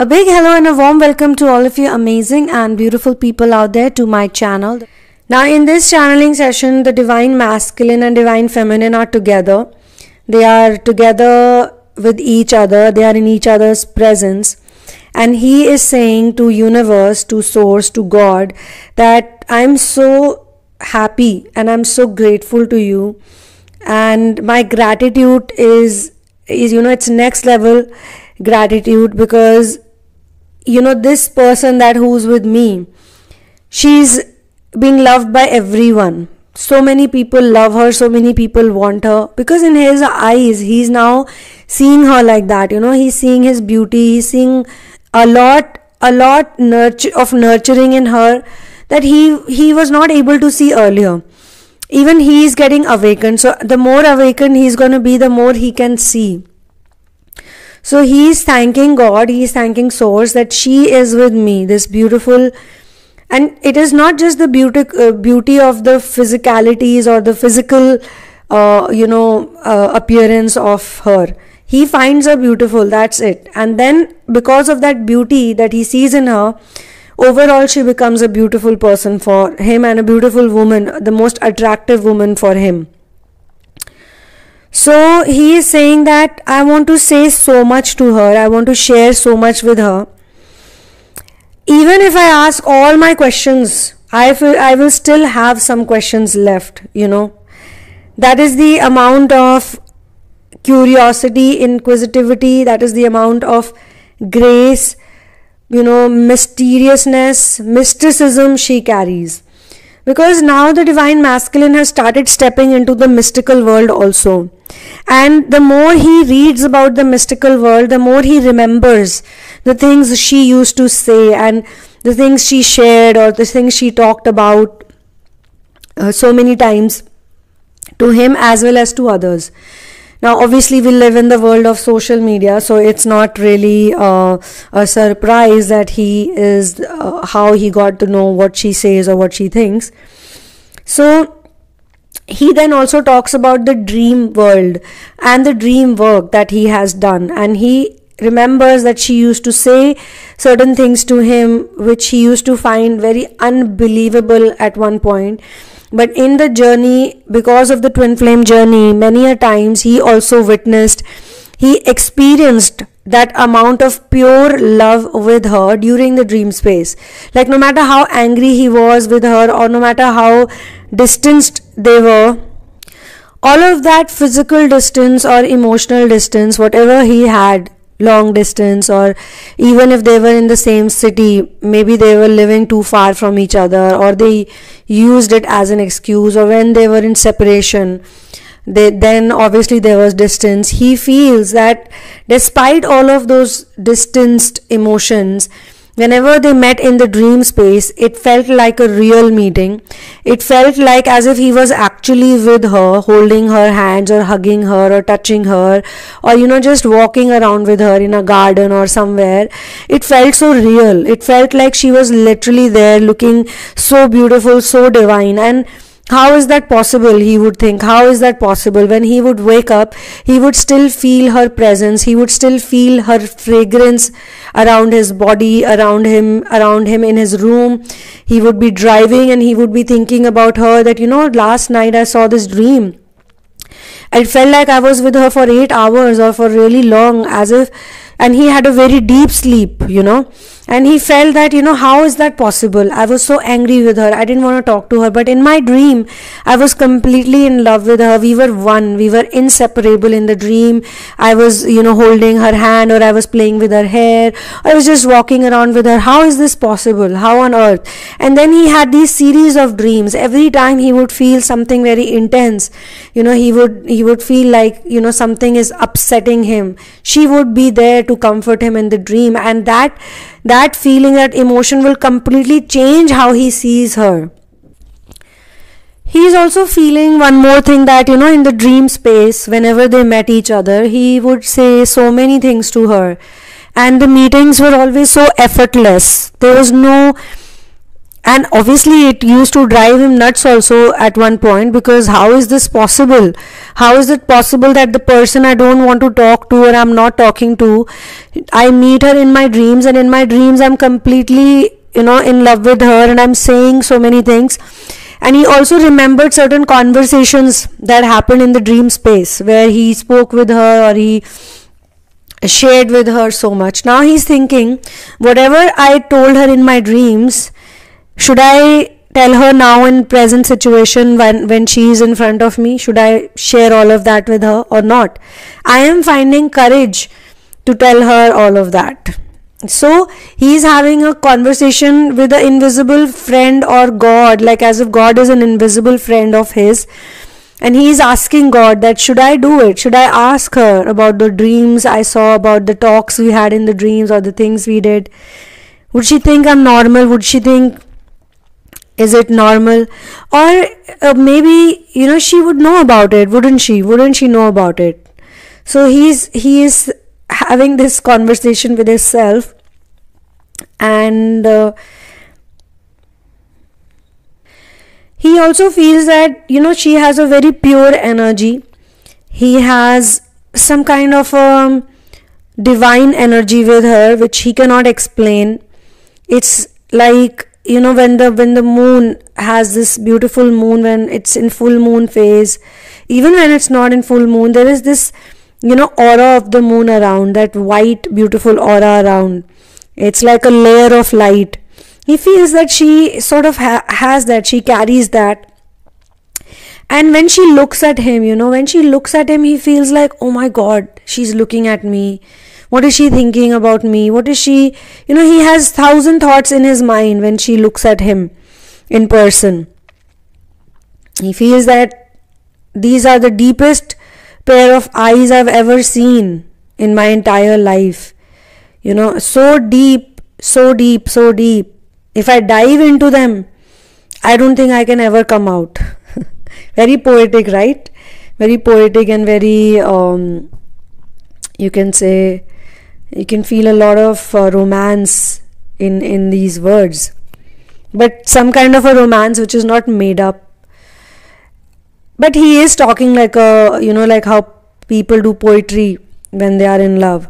A big hello and a warm welcome to all of you amazing and beautiful people out there to my channel. Now in this channeling session, the Divine Masculine and Divine Feminine are together. They are together with each other. They are in each other's presence. And he is saying to universe, to source, to God that I'm so happy and I'm so grateful to you. And my gratitude is it's next level gratitude because this person that who's with me, she's being loved by everyone. So many people love her, so many people want her, because in his eyes he's now seeing her like that. He's seeing his beauty, he's seeing a lot of nurturing in her that he was not able to see earlier. Even he is getting awakened. So the more awakened he's going to be, the more he can see. So he is thanking God, he is thanking Source that she is with me, this beautiful. And it is not just the beauty of the physicalities or the physical, appearance of her. He finds her beautiful, that's it. And then because of that beauty that he sees in her, overall she becomes a beautiful person for him and a beautiful woman, the most attractive woman for him. So he is saying that I want to say so much to her, I want to share so much with her. Even if I ask all my questions, I will still have some questions left, That is the amount of curiosity, inquisitivity, that is the amount of grace, mysteriousness, mysticism she carries. Because now the Divine Masculine has started stepping into the mystical world also. And the more he reads about the mystical world, the more he remembers the things she used to say and the things she shared or the things she talked about so many times to him as well as to others. Now obviously we live in the world of social media, so it's not really a surprise that he is how he got to know what she says or what she thinks. So he then also talks about the dream world and the dream work that he has done, and he remembers that she used to say certain things to him which he used to find very unbelievable at one point. But in the journey, because of the twin flame journey, many a times he also witnessed, he experienced that amount of pure love with her during the dream space. Like no matter how angry he was with her or no matter how distanced they were, all of that physical distance or emotional distance, whatever he had, long distance, or even if they were in the same city, maybe they were living too far from each other or they used it as an excuse, or when they were in separation, then obviously there was distance. He feels that despite all of those distanced emotions, whenever they met in the dream space, it felt like a real meeting. It felt like as if he was actually with her, holding her hands or hugging her or touching her, or just walking around with her in a garden or somewhere. It felt so real. It felt like she was literally there, looking so beautiful, so divine. And how is that possible, he would think? How is that possible? When he would wake up, he would still feel her presence. He would still feel her fragrance around his body, around him in his room. He would be driving and he would be thinking about her that, last night I saw this dream. It felt like I was with her for 8 hours or for really long, and he had a very deep sleep, and he felt that, how is that possible? I was so angry with her. I didn't want to talk to her. But in my dream, I was completely in love with her. We were one. We were inseparable in the dream. I was, holding her hand, or I was playing with her hair. I was just walking around with her. How is this possible? How on earth? And then he had these series of dreams. Every time he would feel something very intense, he would feel like, something is upsetting him. She would be there to comfort him in the dream. And that feeling, that emotion will completely change how he sees her. He is also feeling one more thing, that in the dream space, whenever they met each other, he would say so many things to her, and the meetings were always so effortless. There was no And obviously it used to drive him nuts also at one point, because how is this possible? How is it possible that the person I don't want to talk to, or I'm not talking to, I meet her in my dreams, and in my dreams I'm completely, in love with her, and I'm saying so many things. And he also remembered certain conversations that happened in the dream space where he spoke with her, or he shared with her so much. Now he's thinking, whatever I told her in my dreams, should I tell her now in present situation when she is in front of me? Should I share all of that with her or not? I am finding courage to tell her all of that. So he is having a conversation with an invisible friend or God, like as if God is an invisible friend of his. And he is asking God that, should I do it? Should I ask her about the dreams I saw, about the talks we had in the dreams, or the things we did? Would she think I'm normal? Would she think, is it normal? Or maybe, she would know about it, wouldn't she? Wouldn't she know about it? So he is having this conversation with himself, and he also feels that, she has a very pure energy. He has some kind of divine energy with her, which he cannot explain. It's like, when the moon has this beautiful moon, when it's in full moon phase, even when it's not in full moon, there is this, aura of the moon around, that white, beautiful aura around. It's like a layer of light. He feels that she sort of has that, she carries that. And when she looks at him, he feels like, oh my God, she's looking at me. What is she thinking about me? What is she, he has 1,000 thoughts in his mind when she looks at him in person. He feels that these are the deepest pair of eyes I've ever seen in my entire life. So deep, so deep, so deep. If I dive into them, I don't think I can ever come out. Very poetic, right? Very poetic, and very, you can say, you can feel a lot of romance in these words. But some kind of a romance which is not made up. But he is talking like like how people do poetry when they are in love.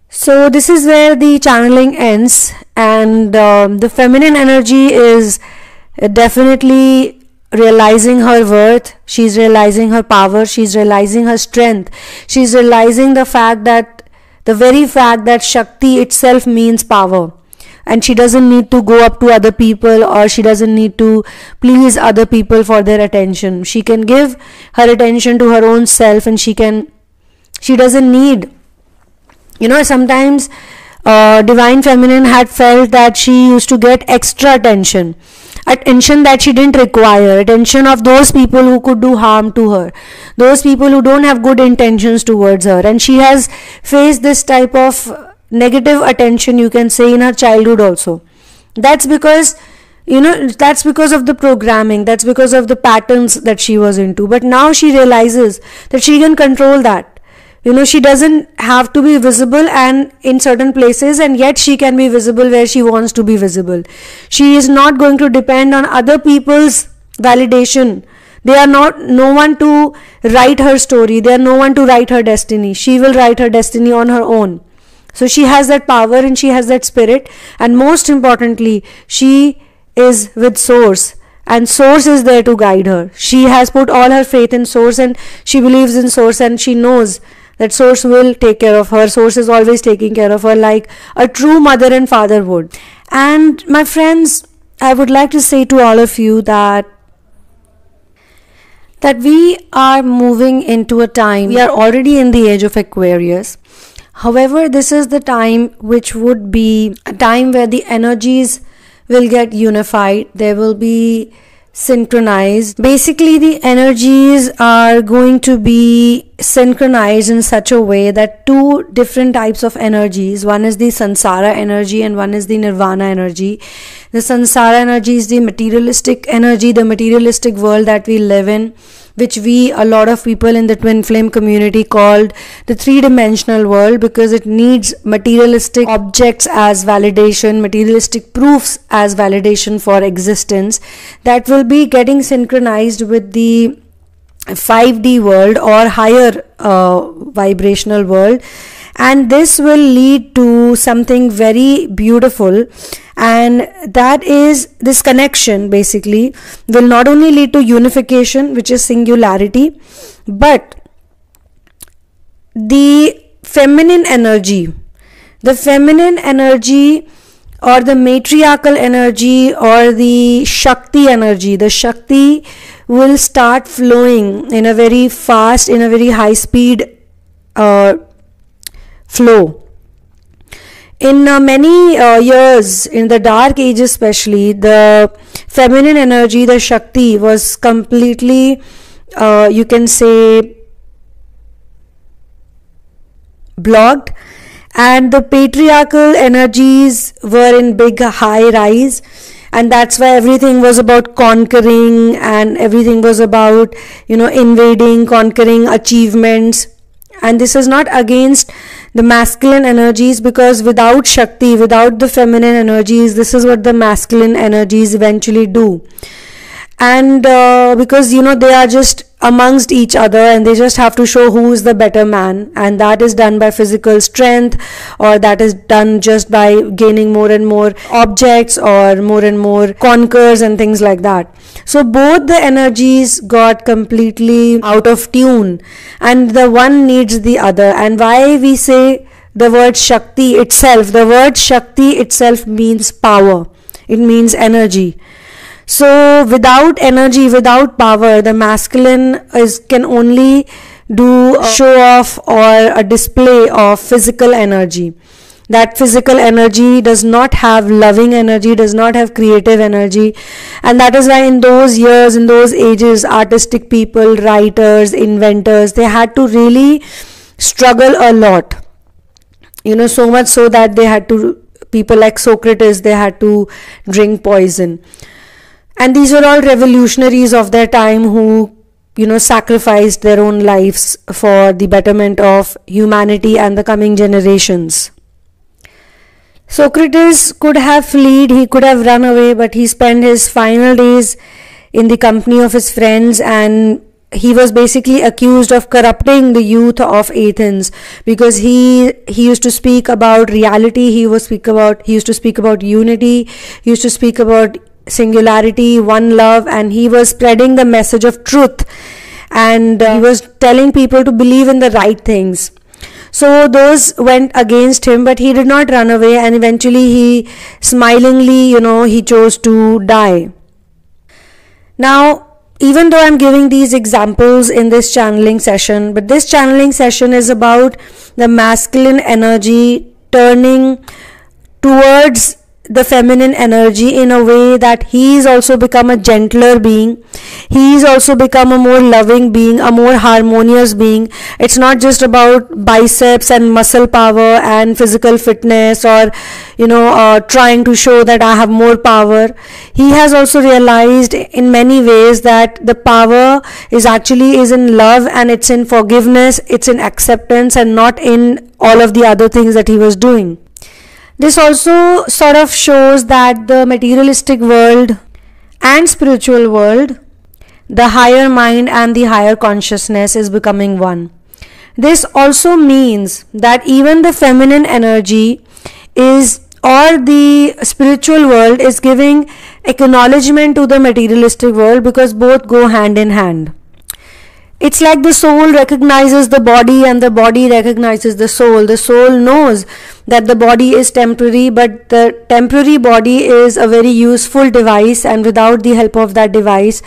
So this is where the channeling ends, and the feminine energy is definitely realizing her worth. She's realizing her power. She's realizing her strength. She's realizing the very fact that Shakti itself means power. And she doesn't need to go up to other people, or she doesn't need to please other people for their attention. She can give her attention to her own self, and she doesn't need, sometimes Divine Feminine had felt that she used to get extra attention that she didn't require, attention of those people who could do harm to her, those people who don't have good intentions towards her. And she has faced this type of negative attention, you can say, in her childhood also. That's because of the programming, that's because of the patterns that she was into. But now she realizes that she can control that. She doesn't have to be visible and in certain places, and yet she can be visible where she wants to be visible. She is not going to depend on other people's validation. They are no one to write her story. They are no one to write her destiny. She will write her destiny on her own. So she has that power, and she has that spirit, and most importantly, she is with Source, and Source is there to guide her. She has put all her faith in Source, and she believes in Source, and she knows that Source will take care of her. Source is always taking care of her like a true mother and father would. And my friends, I would like to say to all of you that we are moving into a time, we are already in the age of Aquarius. However, this is the time which would be a time where the energies will get unified. There will be synchronized. Basically, the energies are going to be synchronized in such a way that two different types of energies, one is the Sansara energy and one is the Nirvana energy. The Sansara energy is the materialistic energy, the materialistic world that we live in, which a lot of people in the twin flame community called the three-dimensional world, because it needs materialistic objects as validation, materialistic proofs as validation for existence, that will be getting synchronized with the 5D world or higher vibrational world. And this will lead to something very beautiful, and that is this connection basically will not only lead to unification, which is singularity, but the feminine energy or the matriarchal energy or the Shakti will start flowing in a very fast, in a very high speed flow. In many years, in the dark ages especially, the feminine energy, the Shakti, was completely, you can say, blocked, and the patriarchal energies were in big high rise, and that's why everything was about conquering, and everything was about, invading, conquering, achievements. And this is not against the masculine energies, because without Shakti, without the feminine energies, this is what the masculine energies eventually do. And because they are just amongst each other, and they just have to show who is the better man, and that is done by physical strength, or that is done just by gaining more and more objects or more and more conquers and things like that. So both the energies got completely out of tune, and the one needs the other. And why we say the word Shakti itself means power, it means energy. So without energy, without power, the masculine can only do a show off or a display of physical energy. That physical energy does not have loving energy, does not have creative energy. And that is why in those years, in those ages, artistic people, writers, inventors, they had to really struggle a lot. So much so that they had to, people like Socrates, they had to drink poison. And these were all revolutionaries of their time who, sacrificed their own lives for the betterment of humanity and the coming generations. Socrates could have fled, he could have run away, but he spent his final days in the company of his friends, and he was basically accused of corrupting the youth of Athens, because he used to speak about reality, he used to speak about unity, he used to speak about singularity, one love, and he was spreading the message of truth, and he was telling people to believe in the right things. So those went against him, but he did not run away, and eventually he smilingly, he chose to die. Now, even though I'm giving these examples in this channeling session, but this channeling session is about the masculine energy turning towards the feminine energy in a way that he's also become a gentler being, he's also become a more loving being, a more harmonious being. It's not just about biceps and muscle power and physical fitness, or trying to show that I have more power. He has also realized in many ways that the power is in love, and it's in forgiveness, it's in acceptance, and not in all of the other things that he was doing. This also sort of shows that the materialistic world and spiritual world, the higher mind and the higher consciousness, is becoming one. This also means that even the feminine energy or the spiritual world is giving acknowledgement to the materialistic world, because both go hand in hand. It's like the soul recognizes the body and the body recognizes the soul. The soul knows that the body is temporary, but the temporary body is a very useful device, and without the help of that device,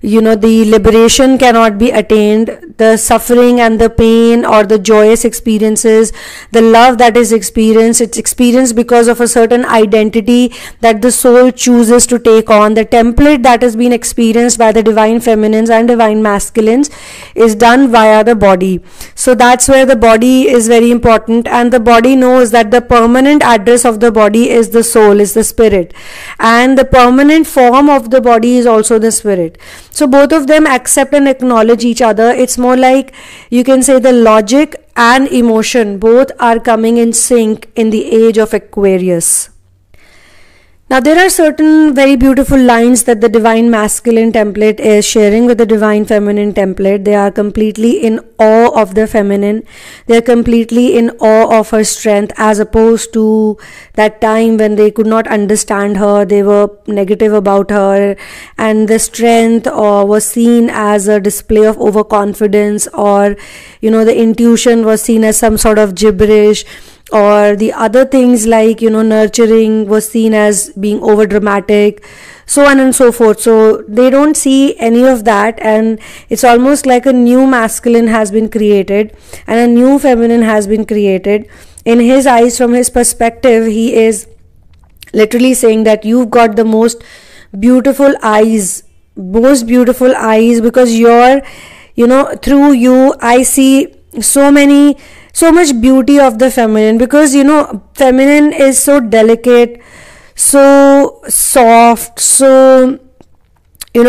the liberation cannot be attained. The suffering and the pain, or the joyous experiences, the love that is experienced, it's experienced because of a certain identity that the soul chooses to take on. The template that has been experienced by the divine feminines and divine masculines is done via the body. So that's where the body is very important, and the body knows that the permanent address of the body is the soul, is the spirit, and the permanent form of the body is also the spirit. So both of them accept and acknowledge each other. It's more like, you can say, the logic and emotion both are coming in sync in the age of Aquarius. Now there are certain very beautiful lines that the Divine Masculine template is sharing with the Divine Feminine template. They are completely in awe of the feminine. They are completely in awe of her strength, as opposed to that time when they could not understand her. They were negative about her, and the strength was seen as a display of overconfidence, or the intuition was seen as some sort of gibberish, or the other things like nurturing was seen as being over dramatic, so on and so forth. So they don't see any of that, and it's almost like a new masculine has been created and a new feminine has been created. In his eyes, from his perspective, he is literally saying that you've got the most beautiful eyes, because you're through you I see so much beauty of the feminine, because feminine is so delicate, so soft, so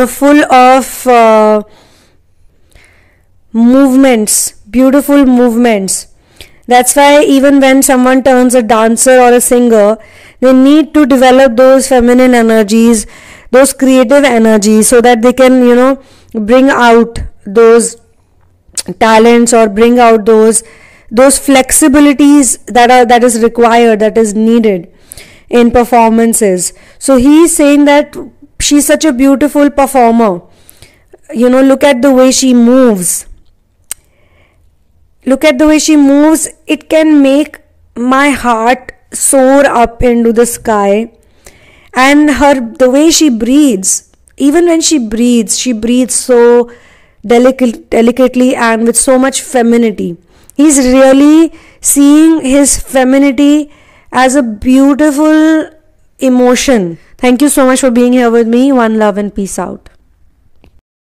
full of movements, beautiful movements. That's why even when someone turns a dancer or a singer, they need to develop those feminine energies, those creative energies, so that they can bring out those talents, or bring out those flexibilities that is required, that is needed in performances. So he is saying that she's such a beautiful performer. Look at the way she moves. It can make my heart soar up into the sky. And the way she breathes, even when she breathes so delicately and with so much femininity. He's really seeing his femininity as a beautiful emotion. Thank you so much for being here with me. One love and peace out.